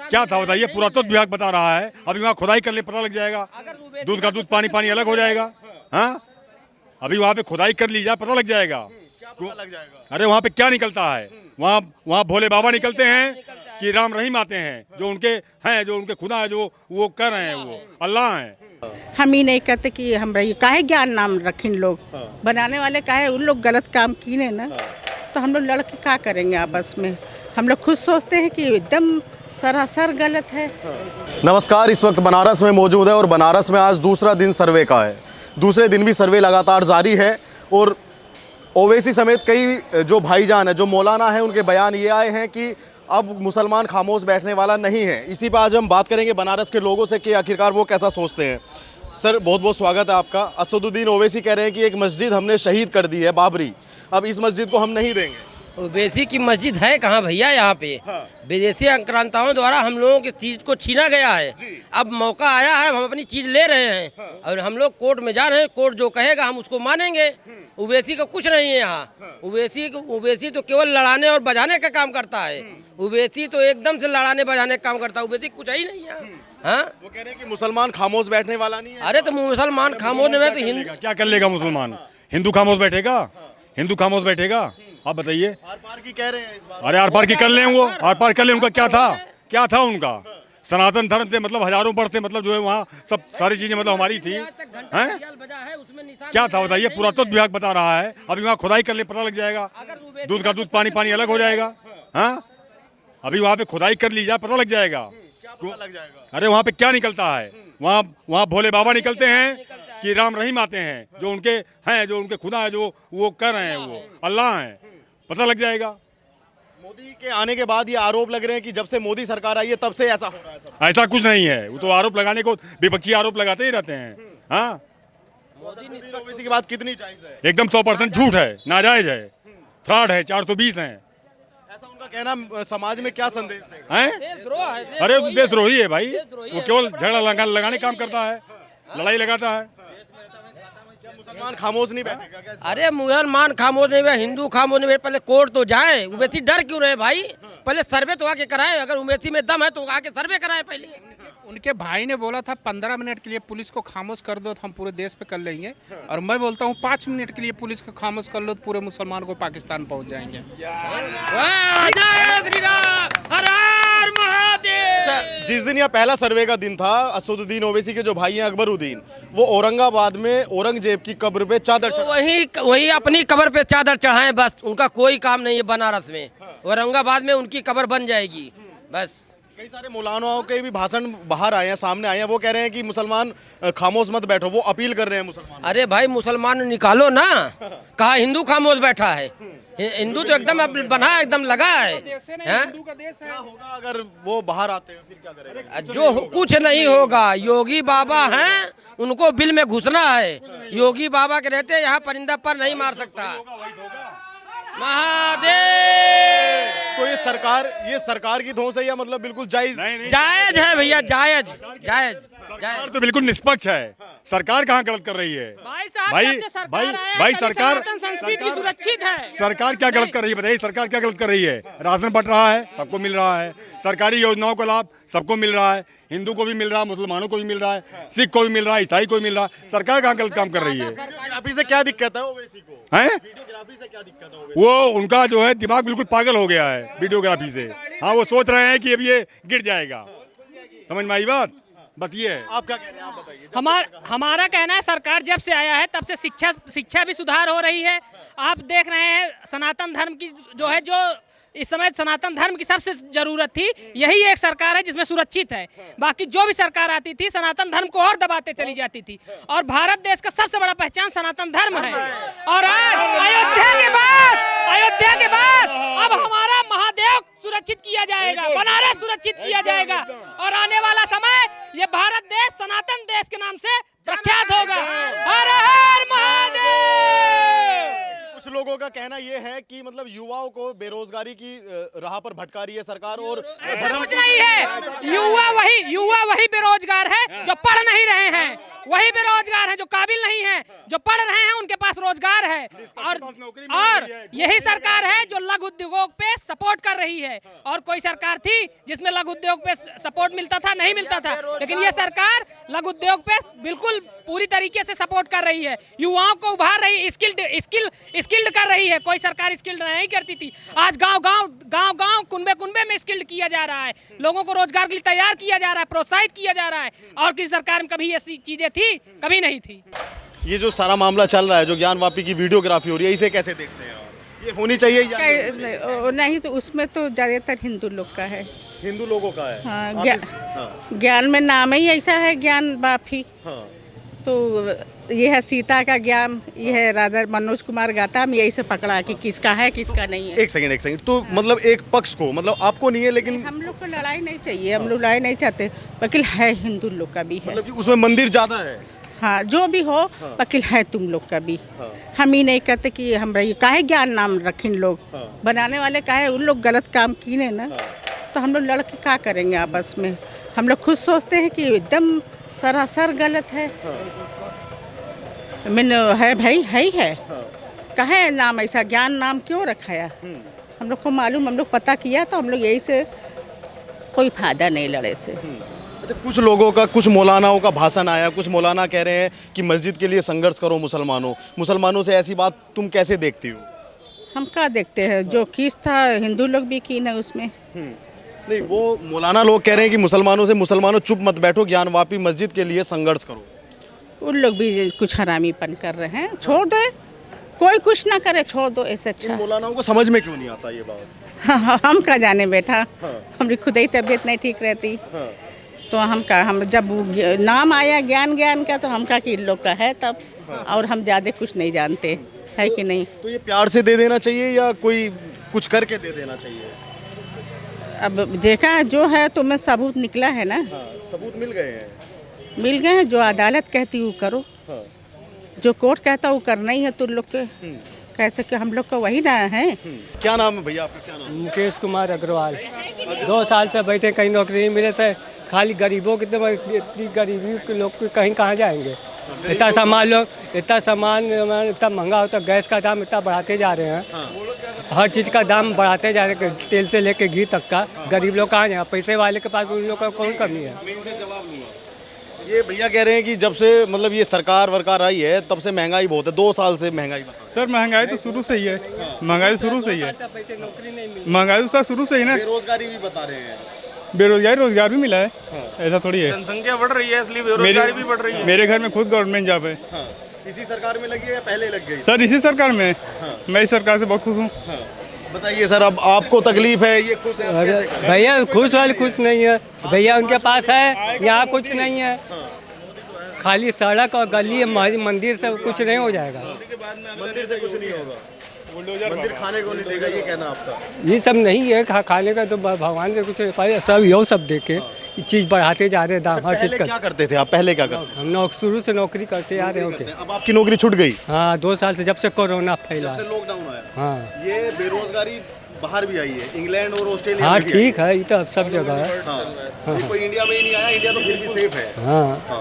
क्या था बताइए? पुरातत्व विभाग बता रहा है, अभी वहाँ खुदाई कर ले पता लग जाएगा, दूध का दूध पानी पानी अलग हो जाएगा। हाँ, अभी वहाँ पे खुदाई कर ली जाए पता लग जाएगा। क्या पता लग जाएगा? अरे वहाँ पे क्या निकलता है? वहाँ भोले बाबा निकलते हैं कि राम रहीम आते हैं, जो उनके खुदा है, जो वो कर रहे हैं, वो अल्लाह हैं। हम ही नहीं कहते कि हम रही काहे ज्ञान नाम रखिन लोग, बनाने वाले काहे उन लोग गलत काम किए ना, तो हम लोग लड़के क्या करेंगे आपस में? हम लोग खुद सोचते हैं कि एकदम सरासर गलत है। नमस्कार, इस वक्त बनारस में मौजूद है और बनारस में आज दूसरा दिन सर्वे का है। दूसरे दिन भी सर्वे लगातार जारी है और ओवैसी समेत कई जो भाईजान है, जो मौलाना है, उनके बयान ये आए हैं कि अब मुसलमान खामोश बैठने वाला नहीं है। इसी पर आज हम बात करेंगे बनारस के लोगों से कि आखिरकार वो कैसा सोचते हैं। सर, बहुत बहुत स्वागत है आपका। असदुद्दीन ओवैसी कह रहे हैं कि एक मस्जिद हमने शहीद कर दी है, बाबरी, अब इस मस्जिद को हम नहीं देंगे। ओवैसी की मस्जिद है कहाँ भैया? यहाँ पे विदेशी आक्रांताओं द्वारा हम लोगों की चीज को छीना गया है। अब मौका आया है, हम अपनी चीज ले रहे हैं और हम लोग कोर्ट में जा रहे हैं। कोर्ट जो कहेगा हम उसको मानेंगे। ओवैसी का कुछ नहीं है यहाँ। ओवैसी तो केवल लड़ाने और बजाने का काम करता है। ओवैसी तो एकदम से लड़ाने बजाने का काम करता है। ओवैसी कुछ ही नहीं है। हाँ, वो कह रहे हैं कि मुसलमान खामोश बैठने वाला नहीं है। अरे तो मुसलमान खामोश में तो हिंदू क्या कर लेगा मुसलमान? हिंदू खामोश बैठेगा? हिंदू खामोश बैठेगा? आप बताइए। आर पार की कह रहे हैं इस बार। अरे आर पार की कर लें, वो आर पार कर लें। उनका क्या था उनका? सनातन धर्म से मतलब हजारों वर्ष से मतलब जो है वहाँ सब सारी चीजें मतलब हमारी थी। हैं? क्या था बताइए? पुरातत्व विभाग बता रहा है, अभी वहाँ खुदाई कर ले पता लग जाएगा, दूध का दूध पानी पानी अलग हो जाएगा। हाँ, अभी वहाँ पे खुदाई कर ली जाए पता लग जाएगा। क्या पता लग जाएगा? अरे वहाँ पे क्या निकलता है? वहाँ भोले बाबा निकलते हैं कि राम रहीम आते हैं, जो उनके खुदा है, जो वो कर रहे हैं, वो अल्लाह हैं, पता लग जाएगा। मोदी के आने के बाद ये आरोप लग रहे हैं कि जब से मोदी सरकार आई है तब से ऐसा हो रहा है सब। ऐसा कुछ नहीं है। वो तो आरोप लगाने को विपक्षी आरोप लगाते ही रहते हैं। हाँ, ओवैसी की बात कितनी जायज है? एकदम 100% झूठ है, नाजायज है, फ्रॉड है, 420 है। ऐसा उनका कहना समाज में क्या संदेश देगा? हैं? अरे देशद्रोही है भाई। वो केवल झगड़ा लगाने काम करता है, लड़ाई लगाता है। मुसलमान खामोश नहीं बैठेगा क्या? अरे मुसलमान खामोश नहीं हुए, हिंदू खामोश नहीं हुए। पहले कोर्ट तो जाए। ओवैसी डर क्यों रहे भाई? पहले सर्वे तो आके कराएं। अगर ओवैसी में दम है तो आके सर्वे कराएं पहले। उनके भाई ने बोला था 15 मिनट के लिए पुलिस को खामोश कर दो तो हम पूरे देश पे कर लेंगे, और मैं बोलता हूँ 5 मिनट के लिए पुलिस को खामोश कर लो तो पूरे मुसलमान को पाकिस्तान पहुँच जाएंगे। अच्छा, जिस दिन यह पहला सर्वे का दिन था, असदुद्दीन ओवैसी के जो भाई हैं अकबरुद्दीन, वो औरंगाबाद में औरंगजेब की कब्र पे चादर तो चढ़ाए। वही अपनी कब्र पे चादर चढ़ाएं बस। उनका कोई काम नहीं है बनारस में। औरंगाबाद में उनकी कब्र बन जाएगी बस। कई सारे मौलानाओं के भी भाषण बाहर आए हैं, सामने आए हैं। वो कह रहे हैं कि मुसलमान खामोश मत बैठो, वो अपील कर रहे हैं मुसलमान। अरे भाई मुसलमान निकालो ना। कहा हिंदू खामोश बैठा है? हिंदू तो एकदम बना एकदम लगा है। क्या होगा अगर वो बाहर आते हैं, फिर क्या करेंगे? जो कुछ नहीं होगा। योगी बाबा हैं, उनको बिल में घुसना है। योगी बाबा के रहते यहाँ परिंदा पर नहीं मार सकता। महादेव। तो ये सरकार की धौंस है या मतलब बिल्कुल जायज? जायज है भैया, जायज जायज सरकार तो बिल्कुल निष्पक्ष है। सरकार कहाँ गलत कर रही है? भाई सरकार सुरक्षित है। सरकार क्या गलत कर रही है बताइए? सरकार क्या गलत कर रही है? राशन बंट रहा है, सबको मिल रहा है। सरकारी योजनाओं का लाभ सबको मिल रहा है। हिंदू को भी मिल रहा है, मुसलमानों को भी मिल रहा है, सिख को भी मिल रहा है, ईसाई को भी मिल रहा है। सरकार कहाँ गलत काम कर रही है? वीडियोग्राफी से क्या दिक्कत है ओवैसी को? हैं? वीडियोग्राफी से क्या दिक्कत है? वो उनका जो है दिमाग बिल्कुल पागल हो गया है वीडियोग्राफी से। हाँ, वो सोच रहे हैं कि अब ये गिर जाएगा। समझ में आई बात? बस ये है। आप क्या कह रहे हैं? आप बताइए। हमारा कहना है सरकार जब से आया है तब से शिक्षा भी सुधार हो रही है। आप देख रहे हैं सनातन धर्म की जो इस समय सनातन धर्म की सबसे जरूरत थी, यही एक सरकार है जिसमें सुरक्षित है। बाकी जो भी सरकार आती थी सनातन धर्म को और दबाते चली जाती थी। और भारत देश का सबसे बड़ा पहचान सनातन धर्म है। और आज अयोध्या के बाद अब हमारा महादेव सुरक्षित किया जाएगा, बनारस सुरक्षित किया जाएगा। और आने वाला समय ये भारत देश सनातन देश के नाम से प्रख्यात होगा। हर हर महादेव। कुछ लोगों का कहना यह है कि मतलब युवाओं को बेरोजगारी की राह पर भटका रही है सरकार। और कुछ नहीं है, युवा वही बेरोजगार है जो पढ़ नहीं रहे हैं। वही बेरोजगार हैं जो काबिल नहीं है, जो पढ़ रहे हैं उनके पास रोजगार है। और यही सरकार है जो लघु उद्योगों पे सपोर्ट कर रही है। और कोई सरकार थी जिसमें लघु उद्योग पे सपोर्ट मिलता था? नहीं मिलता था। लेकिन ये सरकार लघु उद्योग पे बिल्कुल पूरी तरीके से सपोर्ट कर रही है, युवाओं को उभार रही है, स्किल्ड कर रही है। कोई सरकार स्किल्ड नहीं करती थी। आज गांव कुनबे में स्किल्ड किया जा रहा है, लोगों को रोजगार के लिए तैयार किया जा रहा है, प्रोत्साहित किया जा रहा है। और किसी सरकार में कभी ऐसी चीजें थी? कभी नहीं थी। ये जो सारा मामला चल रहा है, जो ज्ञानवापी की वीडियोग्राफी हो रही है, इसे कैसे देखते हैं आप? ये होनी चाहिए या नहीं? तो उसमें तो ज़्यादातर हिंदू लोग का है, हिंदू लोगों का है? हाँ, ज्ञान में नाम ही ऐसा है ज्ञानवापी। हाँ। तो ये है सीता का ज्ञान, ये है राधा मनोज कुमार गाता, हम यही से पकड़ा कि किसका है किसका नहीं है। एक सेकंड तो मतलब एक पक्ष को, मतलब आपको नहीं है, लेकिन हम लोग को लड़ाई नहीं चाहिए, हम लोग लड़ाई नहीं चाहते। वकील है हिंदू लोग का भी है, मतलब कि उसमें मंदिर ज्यादा है। हाँ, जो भी हो, वकील है तुम लोग का भी। हम ही नहीं कहते कि हम रही काहे ज्ञान नाम रखीन लोग, बनाने वाले काहे उन लोग गलत काम किए ना, तो हम लोग लड़के क्या करेंगे आपस में? हम लोग खुद सोचते हैं कि एकदम सरासर गलत है। मैंने है भाई, है ही है। कहे नाम ऐसा ज्ञान नाम क्यों रखाया? हम लोग को मालूम, हम लोग पता किया, तो हम लोग यही से कोई फायदा नहीं लड़े से। अच्छा, कुछ लोगों का, कुछ मौलानाओं का भाषण आया, कुछ मौलाना कह रहे हैं कि मस्जिद के लिए संघर्ष करो मुसलमानों से। ऐसी बात तुम कैसे देखती हो? हम क्या देखते हैं, जो कीस था हिंदू लोग भी कीन है उसमें। नहीं, वो मौलाना लोग कह रहे हैं कि मुसलमानों चुप मत बैठो, ज्ञानवापी मस्जिद के लिए संघर्ष करो। उन लोग भी कुछ हरामीपन कर रहे हैं, छोड़ दो, कोई कुछ ना करे, छोड़ दो, ऐसे अच्छा। मौलानाओं को समझ में क्यों नहीं आता ये बात? हाँ, हम क्या जाने बेटा, हमारी खुद ही तबीयत नहीं ठीक रहती। तो हम जब नाम आया ज्ञान का, तो हम कहा कि इन लोग का है तब, और हम ज़्यादा कुछ नहीं जानते, है कि नहीं? तो ये प्यार से दे देना चाहिए या कोई कुछ करके दे देना चाहिए? अब देखा जो है, तुम्हें सबूत निकला है ना। सबूत मिल गए हैं? मिल गए हैं। जो अदालत कहती वो करो, जो कोर्ट कहता वो करना ही है। तुम लोग के कैसे कि हम लोग का वही ना है। क्या नाम है भैया आपका? क्या नाम है? मुकेश कुमार अग्रवाल। 2 साल से बैठे, कहीं नौकरी नहीं मिले से, खाली गरीबों की, इतनी गरीबी के लोग कहीं कहाँ जाएंगे? इतना सामान इतना महंगा होता, गैस का दाम इतना बढ़ाते जा रहे हैं, हर चीज़ का दाम बढ़ाते जा रहे हैं, तेल से लेके घी तक का। गरीब लोग कहाँ जाए? पैसे वाले के पास उन लोग का कौन कमी है? ये भैया कह रहे हैं कि जब से मतलब ये सरकार आई है, तब से महंगाई बहुत है। 2 साल से महंगाई। सर महंगाई तो शुरू से ही है, महंगाई शुरू से ही है, महंगाई तो सर शुरू से ही ना। बेरोजगारी भी बता रहे हैं। रोजगार भी मिला है, ऐसा थोड़ी है। जनसंख्या बढ़ रही है, इसलिए बेरोजगारी भी बढ़ रही है। मेरे घर में खुद गवर्नमेंट जॉब है। इसी सरकार में लगी है या पहले लग गई? सर इसी सरकार में। मैं इस सरकार से बहुत खुश हूँ। बताइए सर, अब आपको तकलीफ है, ये खुश है? भैया खुश वाले खुश नहीं है भैया, उनके पास है, यहाँ कुछ नहीं है। खाली सड़क और गली, मंदिर से कुछ नहीं हो जाएगा। मंदिर से कुछ नहीं होगा, मंदिर खाने को नहीं देगा, ये कहना आपका? ये सब नहीं है, खाने का तो भगवान से कुछ सब यो सब देखे चीज़ बढ़ाते जा रहे हैं दाम, हर चीज़ का। क्या करते थे आप? पहले क्या करते? हम शुरू से नौकरी करते आ रहे हैं। अब आपकी नौकरी छूट गई? हाँ, 2 साल से, जब से कोरोना फैला, लॉकडाउन आया। हाँ, ये बेरोजगारी बाहर भी आई है, इंग्लैंड और ऑस्ट्रेलिया। हाँ ठीक है, ये तो सब जगह है। कोई इंडिया में ही नहीं आया, इंडिया तो फिर भी सेफ है। हाँ,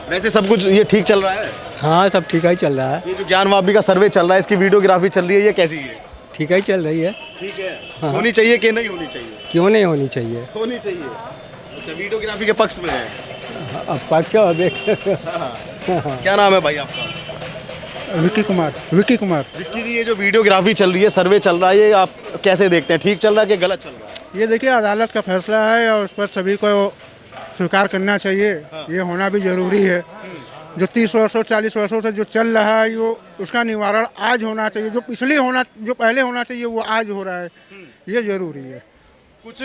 वैसे सब कुछ ये ठीक चल रहा है? हाँ सब ठीक ही चल रहा है। ये जो ज्ञानवापी का सर्वे चल रहा है, इसकी वीडियोग्राफी चल रही है, ये कैसी है? ठीक ही चल रही है। ठीक है। होनी चाहिए कि नहीं होनी चाहिए? क्यों नहीं होनी चाहिए? होनी चाहिए। अच्छा, वीडियोग्राफी के पक्ष में है? अब पक्ष क्या नाम है भाई आपका? विक्की कुमार। विक्की जी, ये जो वीडियोग्राफी चल रही है, सर्वे चल रहा है, ये आप कैसे देखते हैं? ठीक चल रहा है कि गलत चल रहा है? ये देखिए, अदालत का फैसला है और उस पर सभी को स्वीकार करना चाहिए। ये होना भी जरूरी है। जो 30 वर्षों 40 वर्षों से जो चल रहा है, वो उसका निवारण आज होना चाहिए। जो पहले होना चाहिए वो आज हो रहा है, ये जरूरी है। कुछ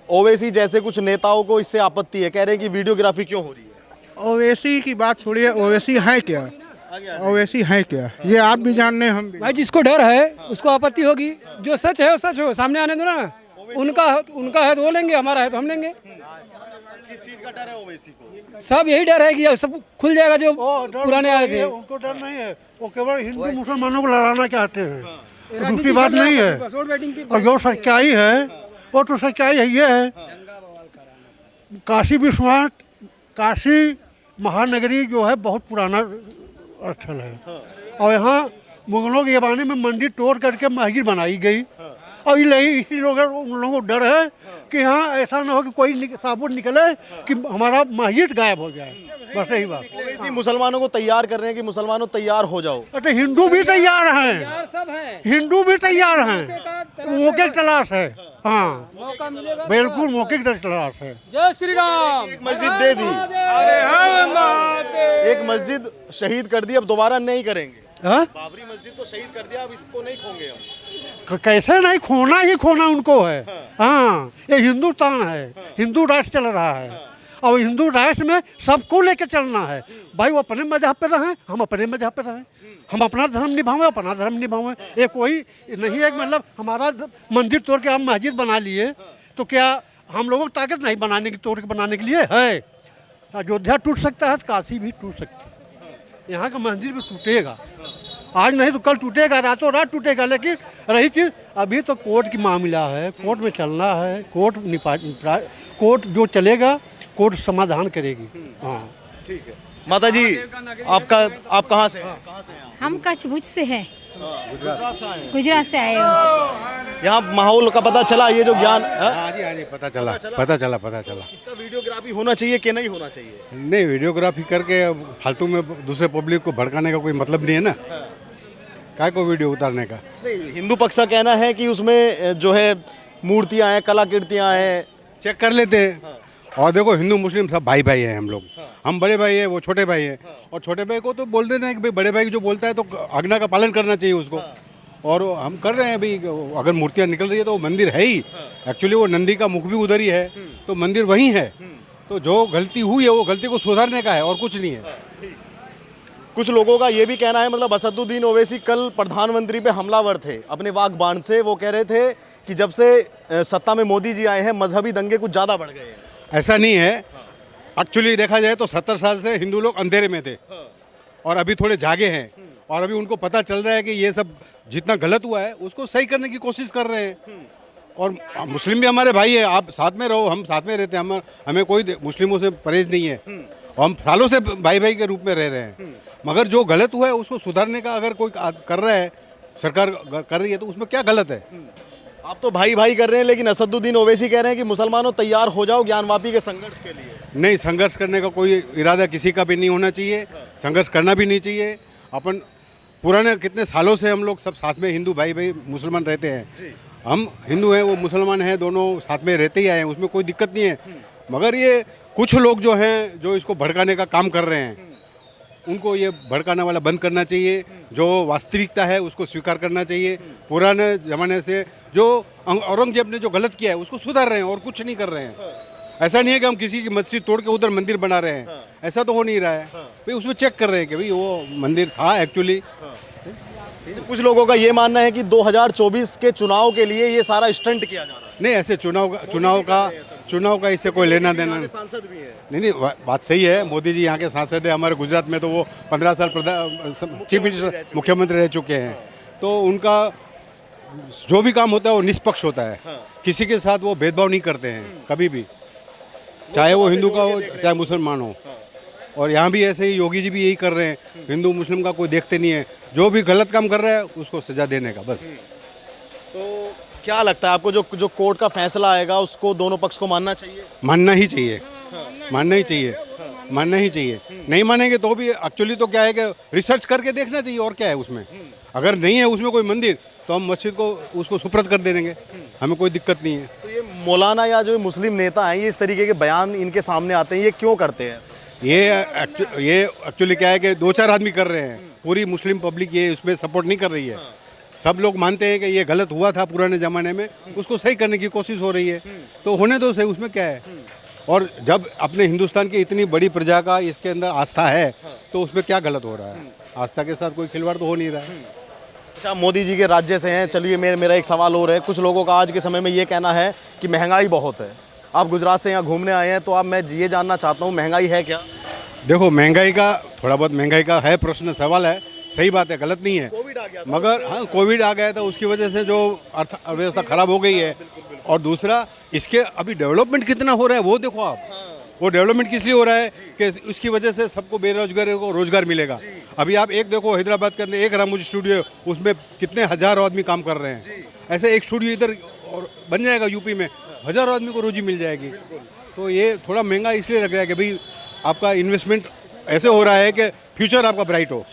ओवैसी जैसे कुछ नेताओं को इससे आपत्ति है, कह रहे हैं कि वीडियोग्राफी क्यों हो रही है? ओवैसी की बात छोड़िए, ओवैसी है क्या? ओवैसी है क्या, ये आप भी जानने, हम भी। भाई जिसको डर है उसको आपत्ति होगी, जो सच है वो सच हो, सामने आने दो ना। उनका है तो वो लेंगे, हमारा है तो हम लेंगे। किस चीज का डर है ओवैसी को? सब यही डर है कि सब खुल जाएगा जो पुराने आए थे। उनको डर नहीं है, वो केवल हिंदू मुसलमानों को लड़ाना चाहते हैं, दूसरी बात नहीं है। और जो सच्चाई है वो तो सच्चाई है, ये है काशी महानगरी जो है बहुत पुराना स्थल है और यहाँ मुगलों के ज़माने में मंदिर तोड़ करके मस्जिद बनाई गई और इसी उन लोगों को डर है कि यहाँ ऐसा ना हो कि कोई साबुत निकले कि हमारा मस्जिद गायब हो जाए। बस यही बात। ओवैसी मुसलमानों को तैयार कर रहे हैं कि मुसलमानों तैयार हो जाओ। अरे हिंदू भी तैयार हैं, हिंदू भी तैयार हैं, मौके की तलाश है। हाँ बिल्कुल मौके की तलाश है। जय श्री राम। एक मस्जिद दे दी, एक मस्जिद शहीद कर दी, अब दोबारा नहीं करेंगे। बाबरी मस्जिद को शहीद कर दिया, अब इसको नहीं खोएंगे हम। कैसे नहीं, खोना ही खोना उनको है। हाँ ये हिंदुस्तान है, हिंदू राष्ट्र चल रहा है और हिंदू राष्ट्र में सबको लेके चलना है। भाई वो अपने मजहब पे रहें, हम अपने मजहब पे रहें, हम अपना धर्म निभावें, अपना धर्म निभावें। ये कोई नहीं है कि मतलब हमारा मंदिर तोड़ के हम मस्जिद बना लिए तो क्या हम लोगों की ताकत नहीं बनाने की, तोड़ के बनाने के लिए है। अयोध्या टूट सकता है, काशी भी टूट सकती है, यहाँ का मंदिर भी टूटेगा, आज नहीं तो कल टूटेगा, रातों रात टूटेगा। लेकिन रही चीज़ अभी तो कोर्ट की मामला है, कोर्ट में चलना है, कोर्ट जो चलेगा कोर्ट समाधान करेगी। हाँ ठीक है। माता जी आप कहाँ से हैं? हम कच्छ से हैं, गुजरात से आए हो। यहाँ माहौल का पता चला, ये जो ज्ञान हाँ जी पता चला। इसका वीडियोग्राफी होना चाहिए कि नहीं होना चाहिए? नहीं, वीडियोग्राफी करके फालतू में दूसरे पब्लिक को भड़काने का कोई मतलब नहीं है ना, काय को वीडियो उतारने का। हिंदू पक्ष का कहना है कि उसमें जो है मूर्तियाँ हैं, कलाकृतियाँ हैं, चेक कर लेते हैं। और देखो हिंदू मुस्लिम सब भाई भाई हैं हम लोग, हम बड़े भाई हैं, वो छोटे भाई हैं। और छोटे भाई को तो बोल देना है कि भाई बड़े भाई जो बोलता है तो आज्ञा का पालन करना चाहिए उसको। और हम कर रहे हैं अभी, अगर मूर्तियाँ निकल रही है तो वो मंदिर है ही, एक्चुअली वो नंदी का मुख भी उधर ही है तो मंदिर वहीं है। तो जो गलती हुई है वो गलती को सुधारने का है और कुछ नहीं है। कुछ लोगों का ये भी कहना है, मतलब असदुद्दीन ओवैसी कल प्रधानमंत्री पे हमलावर थे अपने वाक बाण से। वो कह रहे थे कि जब से सत्ता में मोदी जी आए हैं मजहबी दंगे कुछ ज़्यादा बढ़ गए हैं। ऐसा नहीं है, एक्चुअली देखा जाए तो 70 साल से हिंदू लोग अंधेरे में थे और अभी थोड़े जागे हैं और अभी उनको पता चल रहा है कि ये सब जितना गलत हुआ है उसको सही करने की कोशिश कर रहे हैं। और मुस्लिम भी हमारे भाई है, आप साथ में रहो, हम साथ में रहते हैं, हमें कोई मुस्लिमों से परहेज नहीं है और हम सालों से भाई भाई के रूप में रह रहे हैं। मगर जो गलत हुआ है उसको सुधारने का अगर कोई कर रहा है, सरकार कर रही है, तो उसमें क्या गलत है? आप तो भाई भाई कर रहे हैं, लेकिन असदुद्दीन ओवैसी कह रहे हैं कि मुसलमानों तैयार हो जाओ ज्ञानवापी के संघर्ष के लिए। नहीं, संघर्ष करने का कोई इरादा किसी का भी नहीं होना चाहिए, संघर्ष करना भी नहीं चाहिए। अपन पुराने कितने सालों से हम लोग सब साथ में हिंदू भाई भाई मुसलमान रहते हैं, हम हिंदू हैं वो मुसलमान हैं, दोनों साथ में रहते ही आए हैं, उसमें कोई दिक्कत नहीं है। मगर ये कुछ लोग जो हैं जो इसको भड़काने का काम कर रहे हैं, उनको ये भड़काने वाला बंद करना चाहिए। जो वास्तविकता है उसको स्वीकार करना चाहिए। पुराने ज़माने से जो औरंगजेब ने जो गलत किया है उसको सुधार रहे हैं और कुछ नहीं कर रहे हैं। ऐसा नहीं है कि हम किसी की मस्जिद तोड़ के उधर मंदिर बना रहे हैं, ऐसा तो हो नहीं रहा है। भाई उसमें चेक कर रहे हैं कि भाई वो मंदिर था एक्चुअली। कुछ लोगों का ये मानना है कि 2024 के चुनाव के लिए ये सारा स्टंट किया जा रहा है। नहीं, ऐसे चुनाव का इससे कोई लेना देना नहीं। नहीं, बात सही है, मोदी जी यहाँ के सांसद है, हमारे गुजरात में तो वो 15 साल चीफ मिनिस्टर मुख्यमंत्री रह चुके हैं। तो उनका जो भी काम होता है वो निष्पक्ष होता है, किसी के साथ वो भेदभाव नहीं करते हैं कभी भी, चाहे वो हिंदू का हो चाहे मुसलमान हो। और यहाँ भी ऐसे ही योगी जी भी यही कर रहे हैं, हिंदू मुस्लिम का कोई देखते नहीं है, जो भी गलत काम कर रहा है उसको सजा देने का बस। तो क्या लगता है आपको, जो कोर्ट का फैसला आएगा उसको दोनों पक्ष को मानना चाहिए? मानना ही चाहिए, मानना ही चाहिए, मानना ही चाहिए। नहीं मानेंगे तो भी एक्चुअली तो क्या है कि रिसर्च करके देखना चाहिए और क्या है उसमें। अगर नहीं है उसमें कोई मंदिर तो हम मस्जिद को उसको सुप्रत कर देंगे, हमें कोई दिक्कत नहीं है। तो ये मौलाना या जो मुस्लिम नेता हैं, ये इस तरीके के बयान इनके सामने आते हैं, ये क्यों करते हैं? ये एक्चुअली क्या है कि 2-4 आदमी कर रहे हैं, पूरी मुस्लिम पब्लिक ये उसमें सपोर्ट नहीं कर रही है। सब लोग मानते हैं कि ये गलत हुआ था पुराने ज़माने में, उसको सही करने की कोशिश हो रही है, तो होने दो सही, उसमें क्या है। और जब अपने हिंदुस्तान की इतनी बड़ी प्रजा का इसके अंदर आस्था है तो उसमें क्या गलत हो रहा है? आस्था के साथ कोई खिलवाड़ तो हो नहीं रहा है। अच्छा, मोदी जी के राज्य से हैं, चलिए मेरा एक सवाल और है। कुछ लोगों का आज के समय में ये कहना है कि महंगाई बहुत है। आप गुजरात से यहाँ घूमने आए हैं, तो आप मैं ये जानना चाहता हूँ महंगाई है क्या? देखो, महंगाई का थोड़ा बहुत महंगाई का है, प्रश्न सवाल है, सही बात है, गलत नहीं है। मगर हाँ, कोविड आ गया था, उसकी वजह से जो अर्थव्यवस्था खराब हो गई है। और दूसरा, इसके अभी डेवलपमेंट कितना हो रहा है वो देखो आप। वो डेवलपमेंट किस लिए हो रहा है कि उसकी वजह से सबको बेरोजगारों को रोजगार मिलेगा। अभी आप एक देखो, हैदराबाद के अंदर एक रामोजी स्टूडियो है, उसमें कितने हजारों आदमी काम कर रहे हैं। ऐसे एक स्टूडियो इधर और बन जाएगा यूपी में, हजारों आदमी को रोजी मिल जाएगी। तो ये थोड़ा महंगा इसलिए लग रहा है कि भाई आपका इन्वेस्टमेंट ऐसे हो रहा है कि फ्यूचर आपका ब्राइट हो।